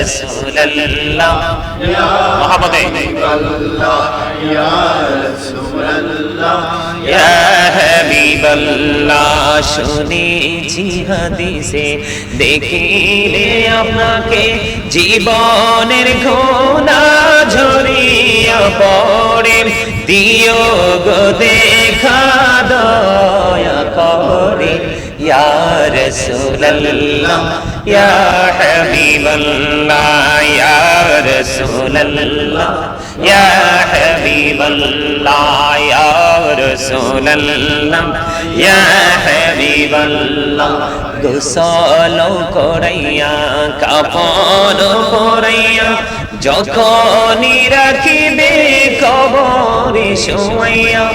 রাসূলুল্লাহ মুহাম্মদে ইয়া রাসূলুল্লাহ ইয়া হাবিবাল্লাহ শুনেছি হাদিসে দেখিলে আপনাকে জীবনের ঘোনা ঝরিয়া পড়ে দিও গো দেখা দয়া করে ইয়া রাসূলুল্লাহ ইয়া হাবিবাল্লাহ ইয়া রাসূলুল্লাহ ইয়া হাবিবাল্লাহ ইয়া রাসূলুল্লাহ ইয়া হাবিবাল্লাহ গোসল করাইয়া কাফন পরাইয়া যখনই রাখিবে কবরে শোয়াইয়া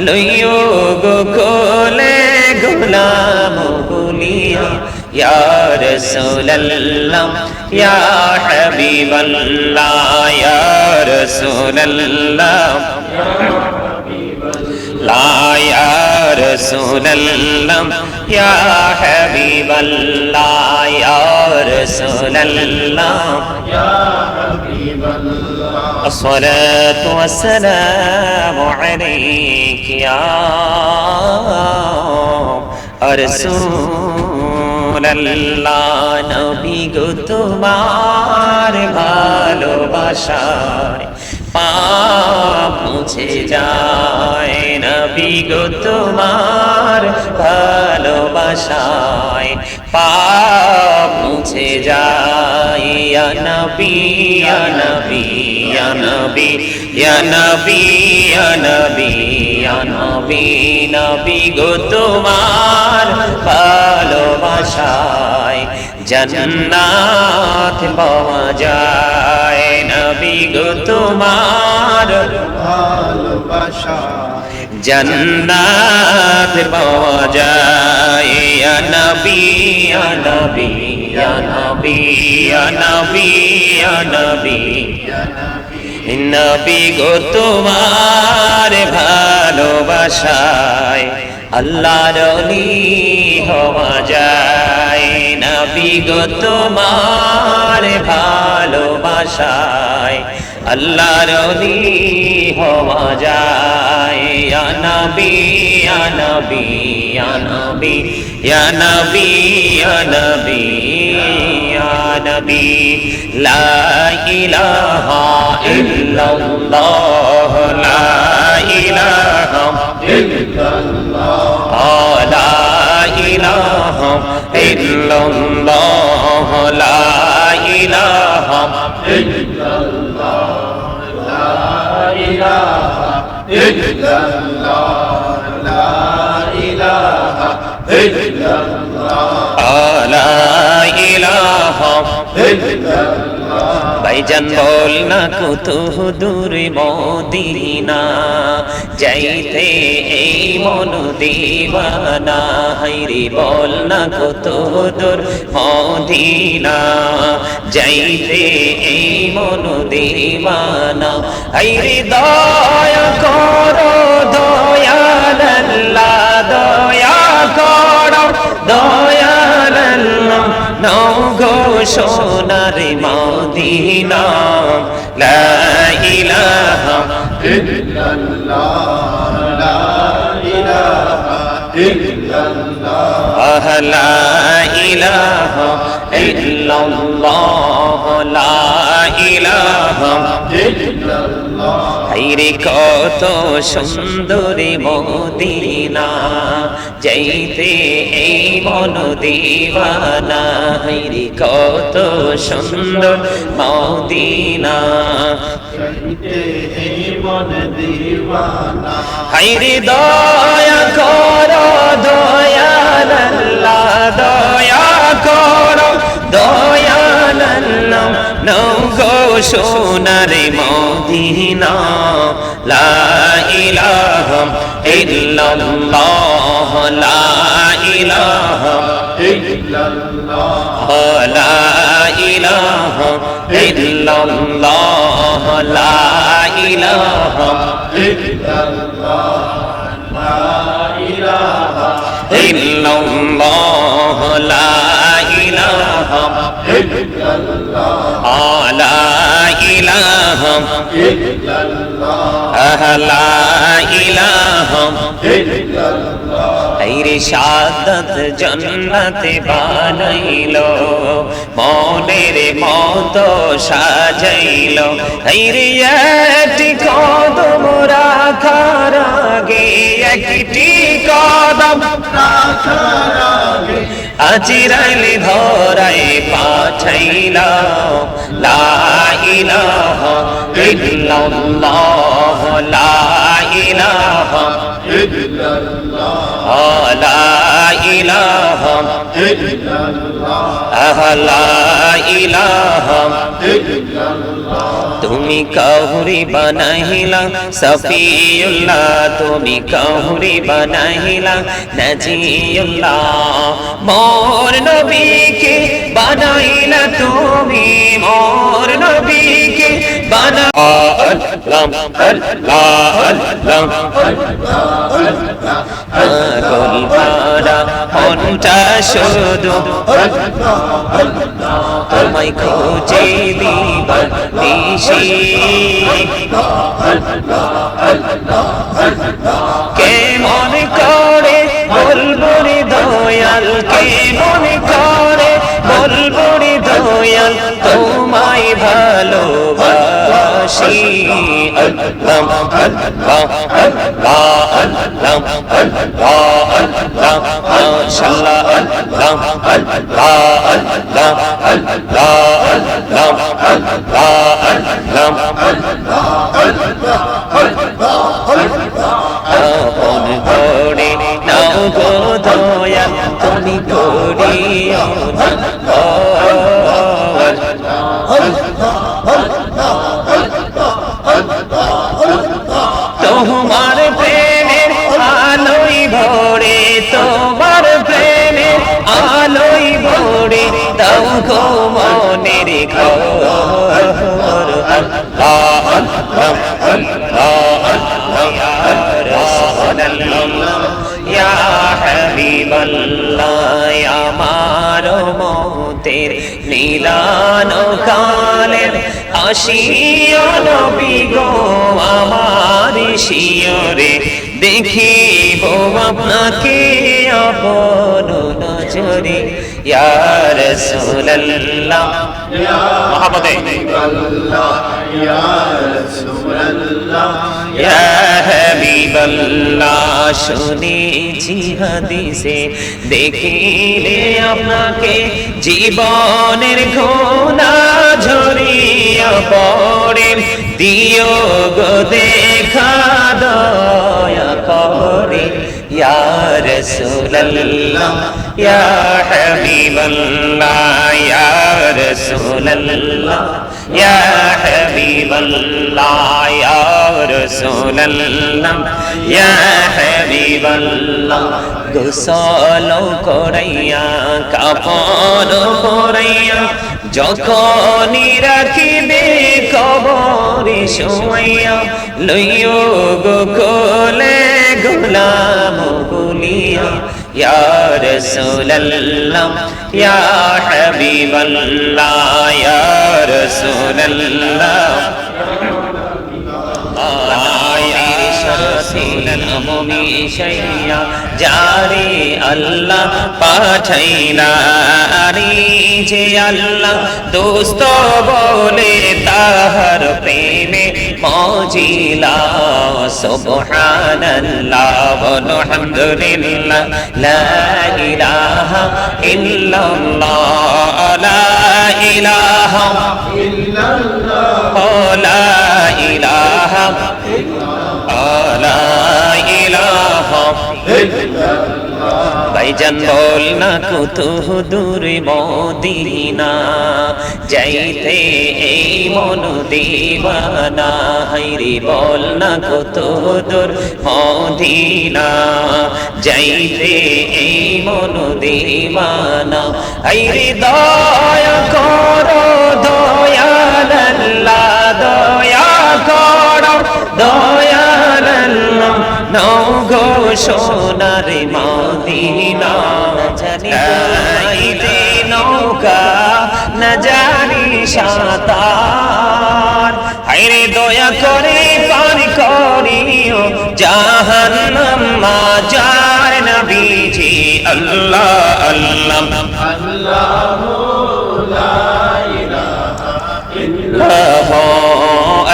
লইও গো কোলে গোলাম বলিয়া ইয়া রাসূলুল্লাহ ইয়া হাবিবাল্লাহ ইয়া রাসূলুল্লাহ লা ইয়া রাসূলুল্লাহ ইয়া হাবিবাল্লাহ ইয়া রাসূলুল্লাহ ইয়া হাবিবাল্লাহ আসসালাতু ওয়াসসালামু আলাইকা ইয়া রাসূলুল্লাহ নবী গো তোমার ভালোবাসায় পাপ মুছে যায় নবী গো তোমার ভালোবাসায় পাপ মুছে যায় ইয়া নবী ইয়া নবী ইয়া নবী ইয়া নবী ইয়া নবী ইয়া নবী নবী গো তোমার ভালোবাসায় জান্নাত পাওয়া যায় নবী গো তোমার ভালোবাসা জান্নাত পাওয়া যায় ইয়া নবী ইয়া নবী ইয়া নবী ইয়া নবী ইয়া নবী নবী গো তোমার ভালোবাসায় আল্লাহর ওলি হওয়া যায় নবী গো তোমার ভালোবাসায় আল্লাহর ওলি হওয়া যায় ইয়া নবী ইয়া নবী ইয়া নবী ইয়া নবী ইয়া নবী ইয়া নবী লা ইলাহা ইল্লাল্লাহ লা ইলাহা ইল্লাল্লাহ লা ইলাহা ইল্লাল্লাহ লা ইলাহা ইল্লাল্লাহ লা ইলাহা ইল্লাল্লাহ লা ইলাহা ইল্লাল্লাহ লা ইলাহা ইল্লাল্লাহ ভাইজান বল না কত দূর মদিনা যাইতে এই মন দিবানা হাইরে বল না কত দূর মদিনা যাইতে এই মন দিবানা হাইরে দয়া করো দয়াল আল্লাহ দয়া করো দয়াল আল্লাহ নাও গো সোনার মদিনা লা ইলাহা ইল্লাল্লাহ লা ইলাহা ইল্লাল্লাহ লা ইলাহা ইল্লাল্লাহ লা ইলাহা ইল্লাল্লাহ হাইরে কত সুন্দর মদিনা যাইতে এই মন দিবানা হাইরে কত সুন্দর মদিনা চাইতে এই মন দিওয়ানা হাইরে দয়া করো দয়াল আল্লাহ দয়া করো দয়াল আল্লাহ নাও গো সোনার মদিনা লা ইলাহা ইল্লাল্লাহ লা ইলাহা ইল্লাল্লাহ লা ইলাহা ইল্লাল্লাহ লা ইলাহা ইল্লাল্লাহ লা ইলাহা ইল্লাল্লাহ লা ইলাহা ইল্লাল্লাহ ইলাহা ইল্লাল্লাহ লা ইলাহা ইল্লাল্লাহ আইরে শাহাদাত জান্নাতে বানাইলো মনের মতো সাজাইলো আইরে একটি কদম রাখার আগে একটি কদম রাখার আগে আজিরাইল ধরাই পাঠাইলা লা ইলাহা ইল্লাল্লাহ লা ইলাহা ইল্লাল্লাহ লা ইলাহা ইল্লাল্লাহ লা ইলাহা ইল্লাল্লাহ তুমি কাহুরি বানাইলা সফিউল্লাহ তুমি কাহুরি বানাইলা নাজিউল্লাহ মোর নবীকে বানাইলা তুমি মোর নবীকে বানা আল্লাহ আল্লাহ আল্লাহ গোল পাড়া মনটা শুধু তোমায় খুঁজে দিবা নিশি কে মনে করে বলবো রে দয়াল কে মনে করে বলবো রে দয়াল তোমায় ভালোবাসি আল্লাহ আল্লাহ আল্লাহ আল্লাহ আল্লাহ আল্লাহ মাশাআল্লাহ আল্লাহ আল্লাহ আল্লাহ আল্লাহ আল্লাহ আপন করে নাও গো দয়াল তুমি করিও না তোমার প্রেমের আলোয় ভরে তোমার প্রেমের আলোয় ভরে দাও গো মনের ঘর আল্লাহ আল্লাহ আল্লাহ আল্লাহ ইয়া হাবিবাল্লাহ আমার মতের নীলানো কালের আসিও নবী গো আমার শিয়রে দেখিব আপনাকে আপন নজরে ইয়া রাসূলুল্লাহ মুহাম্মদে ইয়া রাসূলুল্লাহ ইয়া হাবিবাল্লাহ শুনেছি হাদিসে দেখিলে আপনাকে জীবনের ঘোনা ঝরিয়া পড়ে দিও গো দেখা দয়া করে ইয়া রাসূলুল্লাহ ইয়া হাবিবাল্লাহ ইয়া রাসূলুল্লাহ ইয়া হাবিবাল্লাহ ইয়া রাসূলুল্লাহ ইয়া হাবিবাল্লাহ গোসল করাইয়া কাপড় পরাইয়া যখনই রাখিবে কবরে শোয়াইয়া লইও গো কোলে গোলাম বলিয়া ইয়া রাসূলুল্লাহ ইয়া হাবিবাল্লাহ ইয়া রাসূলুল্লাহ যারে আল্লাহ পাঠাইলা যে আল্লাহ দোস্ত বলে তাহার প্রেমে মজিলা সুবহানাল্লাহ আলহামদুলিল্লাহ লা ইলাহা ইল্লাল্লাহ লা ইলাহা ইল্লাল্লাহ লা ইলাহা লা ইলাহা ভাইজান বল না কত দূর মদিনা যাইতে এই মন দিবানা হাইরে বল না কত দূর মদিনা যাইতে এই মন দিবানা হাইরে দয়া করো দয়াল আল্লাহ দয়া করো দয়াল আল্লাহ নাও গো সোনার মদিনা জানি নৌকা না জানি সাঁতার আরে দয়া করে পার করিও জাহান্নাম মাজার নবীজি আল্লাহ আল্লাহ আল্লাহু লা ইলাহা ইল্লাল্লাহ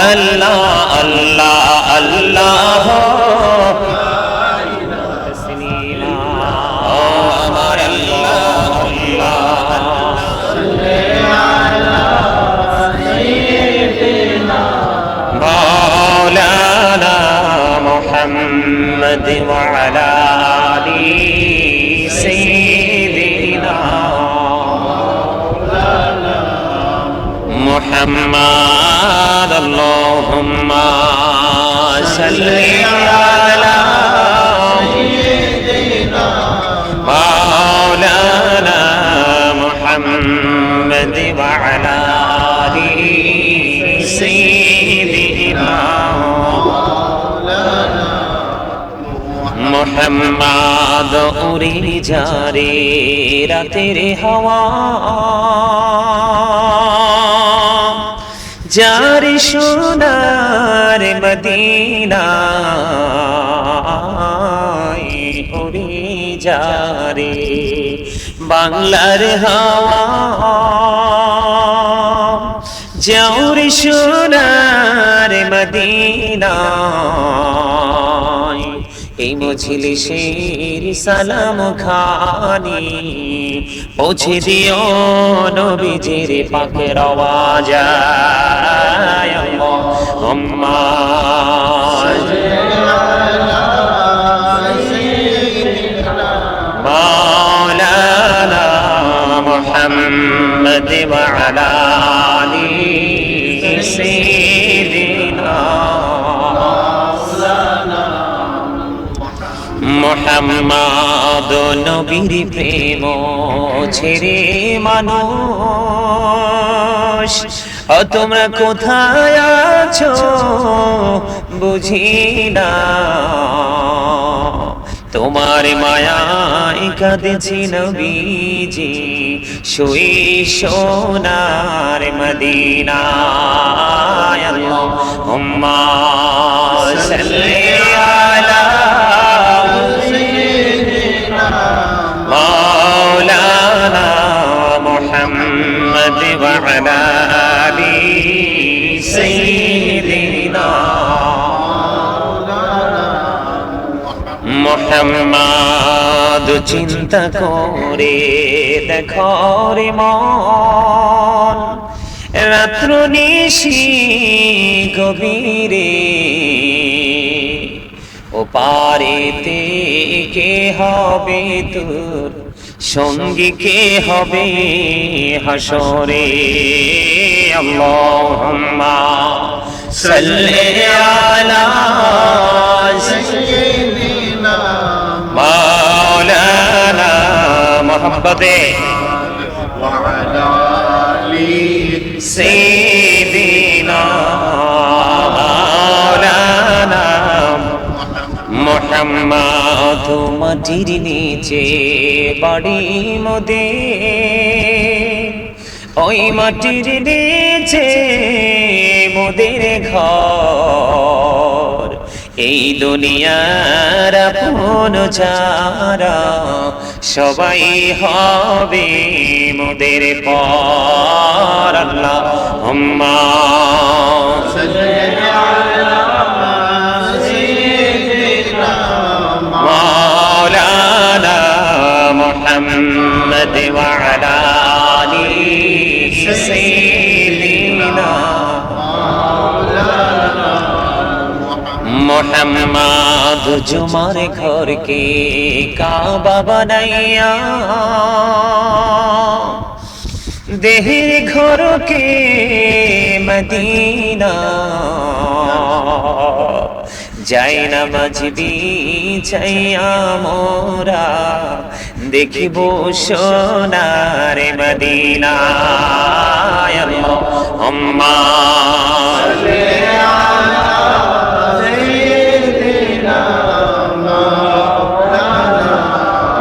আল্লাহ আল্লাহ আল্লাহ আমার আল্লাহ مولانا محمد وعلى آل سيدنا محمد اللهم صل على سيدنا مولانا محمد وعلى آل سيدنا محمد উড়ে যারে রাতের হাওয়া যার সোনার মদিনায় উড়ে যারে বাংলার হাওয়া যাওর সোনার মদিনায় এই মজলিসের সালাম খানি পৌঁছে দিও নবীজির পাকের আওয়াজ আল্লাহুম্মা মাওলানা মুহাম্মদ ওয়া আলা আলি সাইয়্যিদিনা মুহাম্মদ নবীর প্রেম ছেড়ে মানুষ ও তোমরা কোথায় আছো বুঝি না তোমার মায়ায় কাঁদেছি নবীজি শুই সোনার মদিনায় আল্লাহুম্মা সাল্লি আলা مولانا محمد وعلى آل سيدنا محمد চিন্তা করে দেখো রে মন রাত্র নিশি গভীরে ও পারেতে কে হবে তোর সঙ্গী কে হবে হাসরে আল্লাহুম্মা সাল্লি আলা সাইয়্যিদিনা মাওলানা মুহাম্মদে ওয়া আলা আলি সাইয়্যিদিনা মাওলানা মুহাম্মদ মাটির নিচে বাড়ি মোদের ওই মাটির নিচে মোদের ঘর এই দুনিয়ার আপন যারা সবাই হবে মোদের পর আল্লাহুম্মা সাল্লি আলা مولانا محمد وعلى آل سيدنا محمد জুমার ঘরকে কাবা বানাইয়া দেহের ঘরকে মদিনা যাই না মাঝবি চাইয়া মোরা দেখিব সোনার মদিনা আল্লাহুম্মা সাল্লি আলা সাইয়্যিদিনা মাওলানা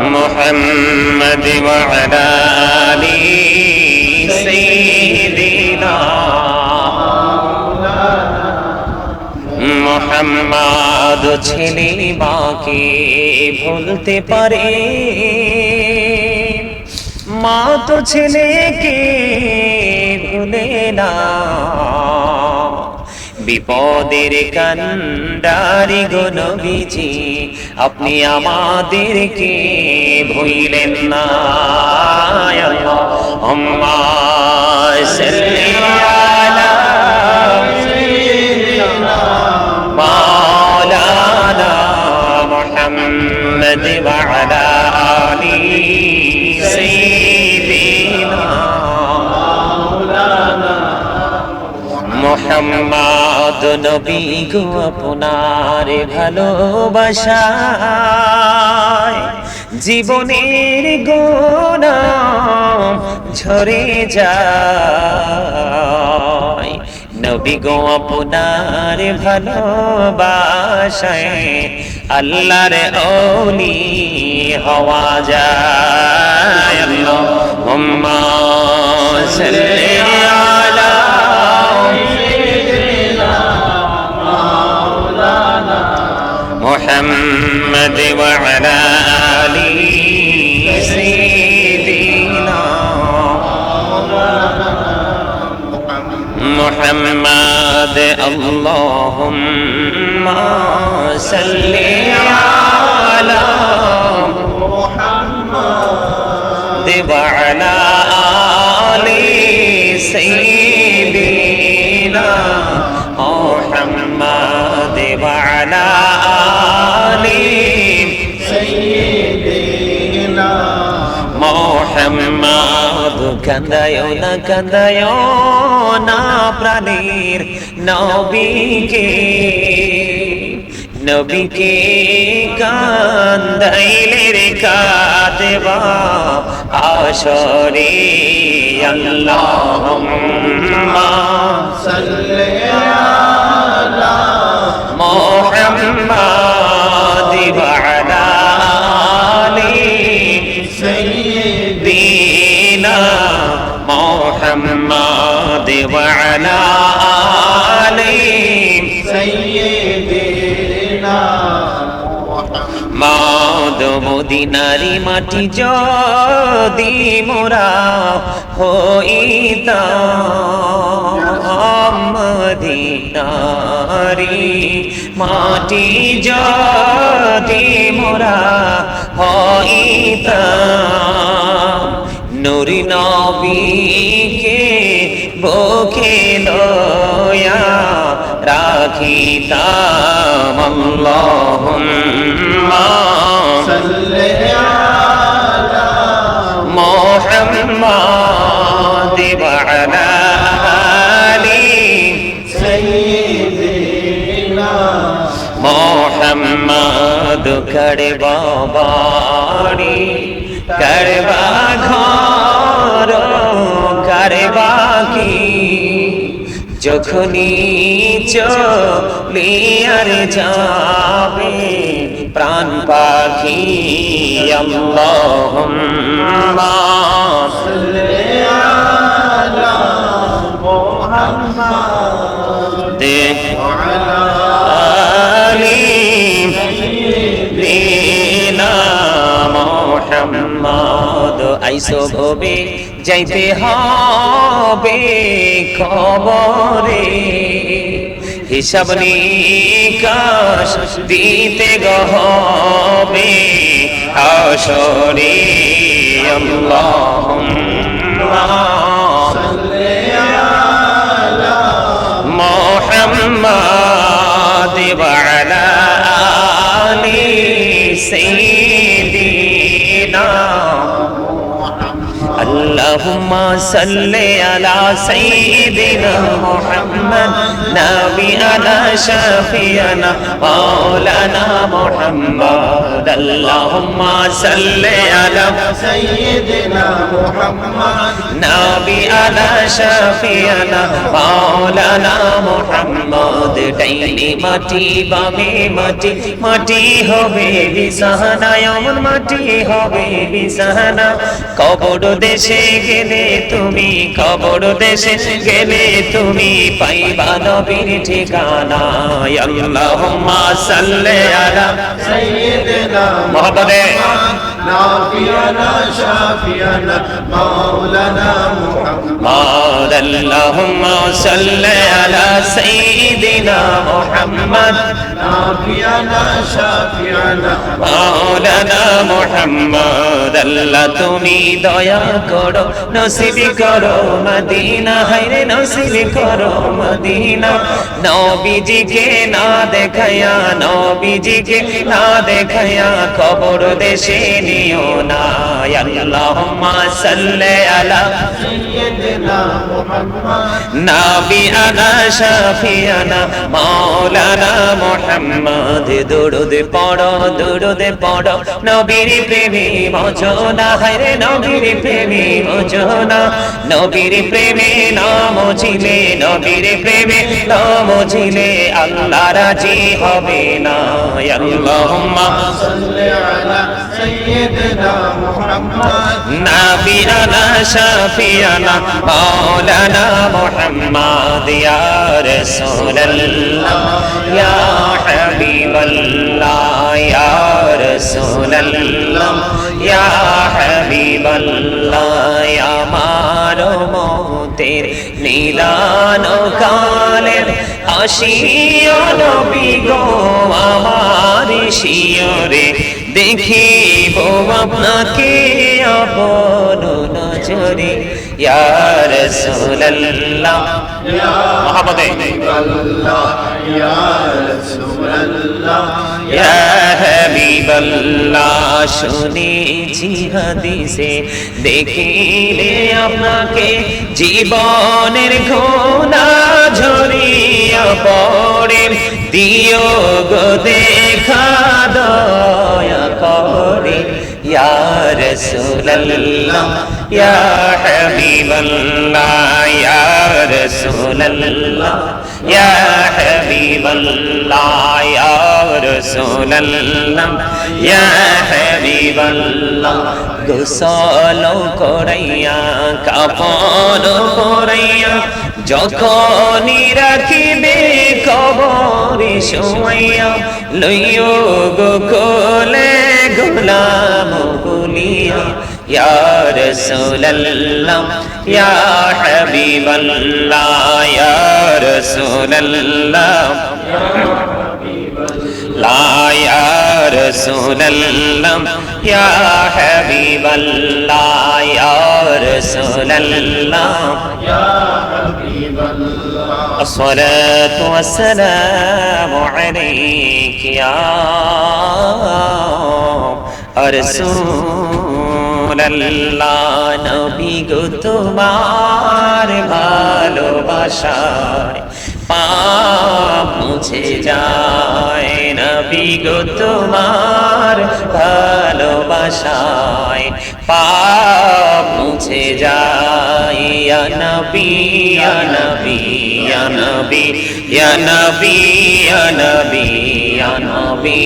মুহাম্মদ ওয়া আলা আলি সাইয়্যিদিনা মাওলানা মোহাম্মদ ছেলে মাকে ভুলতে পারে, মা তো ছেলেকে ভুলে না। বিপদের কান্ডারি গো নবীজি, আপনি আমাদেরকে ভুলিলেন না। আল্লাহুম্মা সাল্লি আলা মাওলানা মুহাম্মদ ওয়া আলা আলি সাইয়্যিদিনা মুহাম্মদ নবী গো, আপনার ভালোবাসায় জীবনের গোনা ঝরে যায়। নবী গো, আপনার ভালোবাসায় আল্লাহর ওলি হওয়া যায়। আল্লাহুম্মা সাল্লি আলা মুহাম্মদ ওয়া আলা আলি সাইয়্যিদিনা মুহাম্মদ। আল্লাহুম্মা সাল্লি আলা মুহাম্মদ ওয়া আলা আলি সাইয়্যিদিনা মুহাম্মদ ওয়া আলা আলি সাইয়্যিদিনা মুহাম্মদ। কান্দায়ো না প্রাণীর নবীকে, নবীকে কান্দাইলে রে কাঁদবা হাসরে। আল্লাহুম্মা সাল্লি আলা মুহাম্মদ ওয়া আলা আলি সাইয়্যিদিনা মুহাম্মদ ওয়া আলা আলি সাইয়্যিদিনা মাদ মদিনারি মাটি যদি মোরা হইতাম, মদিনারি মাটি যদি মোরা হইতাম, নূরি নবীকে বুকে লয়া রাখিতাম। আল্লাহুম্মা সাল্লি আলা মুহাম্মদ ওয়া আলা আলি সাইয়্যিদিনা মুহাম্মদ। করবা বাড়ি, করবা ঘর, করবা কি যখনই চলিয়ার যাবে প্রাণ পাখি। আল্লাহুম্মা সাল্লি আলা মুহাম্মদ ওয়া আলা আলি সাইয়্যিদিনা মুহাম্মদ। আইসো ভবে যাইতে হবে কবরে, হিসাব নিকাশ দিতে হবে হাসরে। আল্লাহুম্মা সাল্লি আলা মুহাম্মদ ওয়া আলা আলি সাইয়্যিদিনা। اللهم صل على سيدنا محمد نبينا شفيعنا مولانا محمد. اللهم صل على سيدنا محمد نبينا شفيعنا مولانا محمد. ডাইনে মাটি বামে মাটি, মাটি হবে বিছানা, এমন মাটি হবে বিছানা। কবর দেশে গেলে তুমি কবর দেশে গেলে তুমি পাইবা নবীর ঠিকানা আল্লাহুম্মা সাল্লি আলা سيدنا মোহাম্মদে نافعنا شافعنا مولانا محمد اللهم صل على سيدنا محمد نافعنا شافعنا مولانا محمد আল্লাহ তুমি দয়া করো নসিব করো মদিনা হায়রে নসিব করো মদিনা নবীজিকে না দেখায়া নবীজিকে না দেখায়া কবর দেশে নিও না আল্লাহুম্মা সাল্লি আলা سيدنا محمد নাবিয়ানা শাফিয়ানা মাওলানা মুহাম্মদ দুরুদ পড়ো নবীর প্রেমে মজনা হায়রে নবীর প্রেমে মজনা নবীর প্রেমে নাম ছিলে নবীর প্রেমে নাম ছিলে আল্লাহ রাজি হবে না আল্লাহুম্মা صل على سيدنا محمد নাবিয়ানা শাফিয়ানা মাওলানা মুহাম্মদ ইয়া রাসূলুল্লাহ ইয়া হাবিবাল্লাহ ইয়া রাসূলুল্লাহ ইয়া হাবিবাল্লাহ ইয়া মারো মতের নীলানো কালের আসিও নবী গো আমার শিয়রে দেখিব আপনাকে আপন নজরে ইয়া রাসূলুল্লাহ يا মুহাম্মদে الله يا رسول الله ইয়া হাবিবাল্লাহ শুনেছি হাদিসে দেখিলে আপনাকে জীবনের ঘোনা ঝরিয়া পড়ে দিও গো দেখা দয়া করে ইয়া রাসূলুল্লাহ ইয়া হাবিবাল্লাহ ইয়া রাসূলুল্লাহ ইয়া হাবিবাল্লাহ ইয়া রাসূলুল্লাহ ইয়া হাবিবাল্লাহ গোসল করাইয়া কাফন পরাইয়া যখনই রাখিবে কবরে শোয়াইয়া লইও গো কোলে গোলাম বলিয়া ইয়া রাসূলুল্লাহ ইয়া হাবিবাল্লাহ ইয়া রাসূলুল্লাহ লা ইয়া রাসূলুল্লাহ ইয়া হাবিবাল্লাহ ইয়া রাসূলুল্লাহ يا حبيب الله الصلاة والسلام عليك يا رسول الله নবী গো তোমার ভালোবাসায় পাপ মুছে যায় নবী গো তোমার ভালোবাসায় পাপ মুছে যায় ইয়া নবী ইয়া নবী ইয়া নবী ইয়া নবী ইয়া নবী ইয়া নবী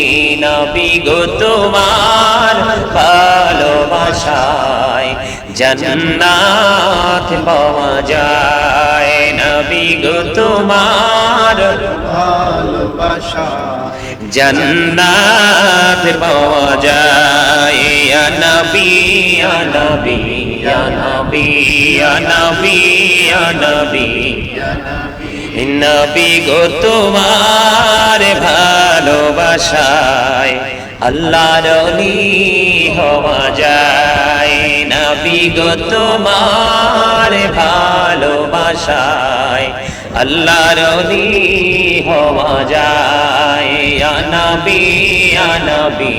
নবী গো তোমার ভালোবাসায় জান্নাত পাওয়া যায় নবী গো তোমার ভালোবাসা জান্নাত পাওয়া যায় ইয়া নবী ইয়া নবী ইয়া নবী ইয়া নবী ইয়া নবী নবী গো তোমার ভালোবাসায় আল্লাহর ওলি হওয়া যায় নবী গো তোমার ভালোবাসায় আল্লাহর ওলি হওয়া যায় ইয়া নবী ইয়া নবী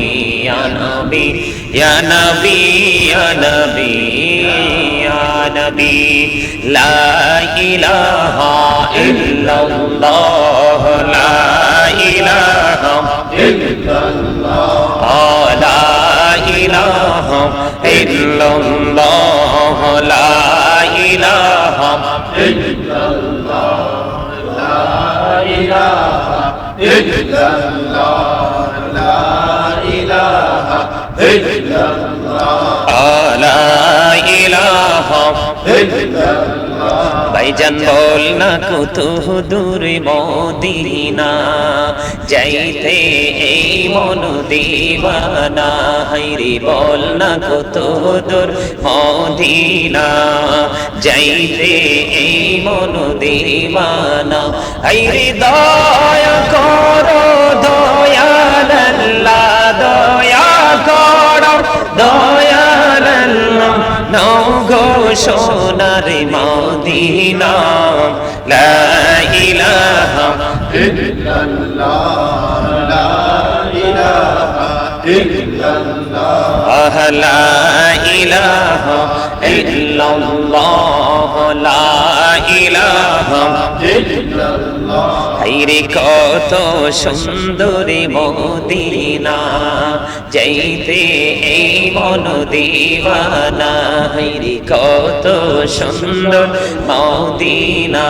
ইয়া নবী ইয়া নবী ইয়া নবী ইয়া নবী লা ইলাহা ইল্লাল্লাহ লা ইলাহা ইল্লাল্লাহ লা ইলাহা ইল্লাল্লাহ লা ইলাহা ইল্লাল্লাহ লা ইলাহা ইল্লাল্লাহ লা ইলাহা ইল্লাল্লাহ لا إله ইলাহা ভাইজান বল না কত দূর মদিনা যাইতে এই মন দিওয়ানা হায়রে বল না কত দূর মদিনা যাইতে এই মন দিওয়ানা হায়রে দয়া করো দয়াল আল্লাহ দয়া করো দয়াল আল্লাহ নাও গো সোনার মদিনা লা ইলাহা ইল্লাল্লাহ লা ইলাহা ইল্লাল্লাহ লা ইলাহা ইল্লাল্লাহ লা ইলাহা ইল্লাল্লাহ হায়রে কত সুন্দর মদিনা যাইতে এই মন দিওয়ানা হায়রে কত সুন্দর মদিনা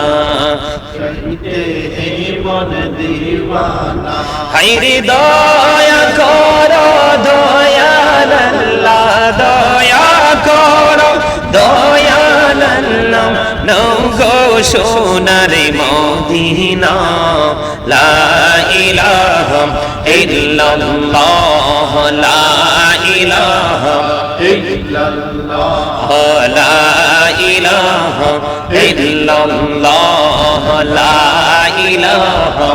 চাইতে এই মন দিওয়ানা হায়রে দয়া করো দয়াল আল্লাহ দয়া করো দয়াল আল্লাহ নাও গো সোনার মদিনা লা ইলাহা ইল্লাল্লাহ লা ইলাহা ইল্লাল্লাহ লা ইলাহা ইল্লাল্লাহ লা ইলাহা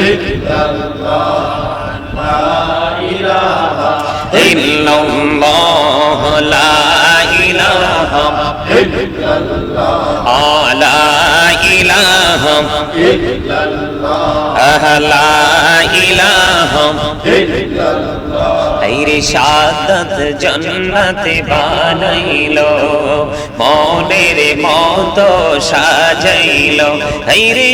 ইল্লাল্লাহ লা ইলাহা ইল্লাল্লাহ লা ইলাহা ইল্লাল্লাহ লা ইলাহা ইল্লাল্লাহ লা ইলাহা ইল্লাল্লাহ হায়রে শাহাদাত জান্নাতে বানাইলো মনের মতো সাজাইলো হায়রে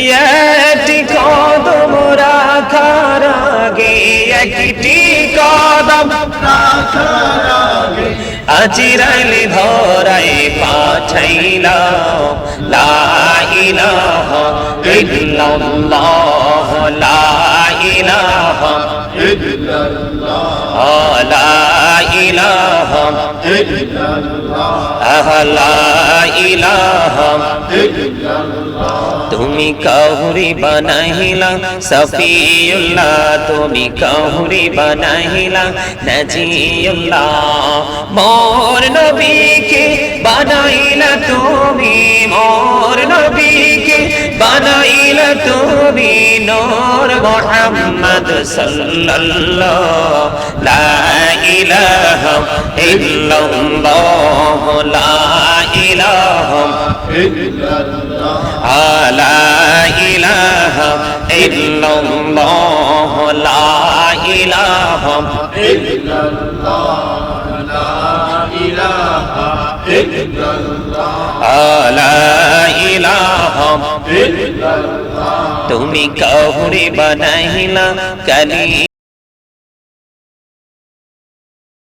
একটি কদম রাখার আগে একটি কদম রাখার আগে আজিরাইল ধরাই পাঠাইলা লা ইলাহা ইল্লাল্লাহ লা ইলাহা ইল্লাল্লাহ লা ইলাহা ইল্লাল্লাহ লা ইলাহা ইল্লাল্লাহ তুমি কাহুরি বানাইলা সফিউল্লাহ তুমি কাহুরি বানাইলা নাজিউল্লাহ মোর নবীকে বানাইলা তুমি মোর নবীকে বানাইলা তুমি নূর মুহাম্মদ সাল্লাল্লাহু লা ইলাহা ইল্লাল্লাহ লা ইলাহা ইল্লাল্লাহ লা ইলাহা ইল্লাল্লাহ লা ইলাহা ইল্লাল্লাহ লা ইলাহা ইল্লাল্লাহ লা ইলাহা ইল্লাল্লাহ তুমি কাহুরি বানাইলা কালি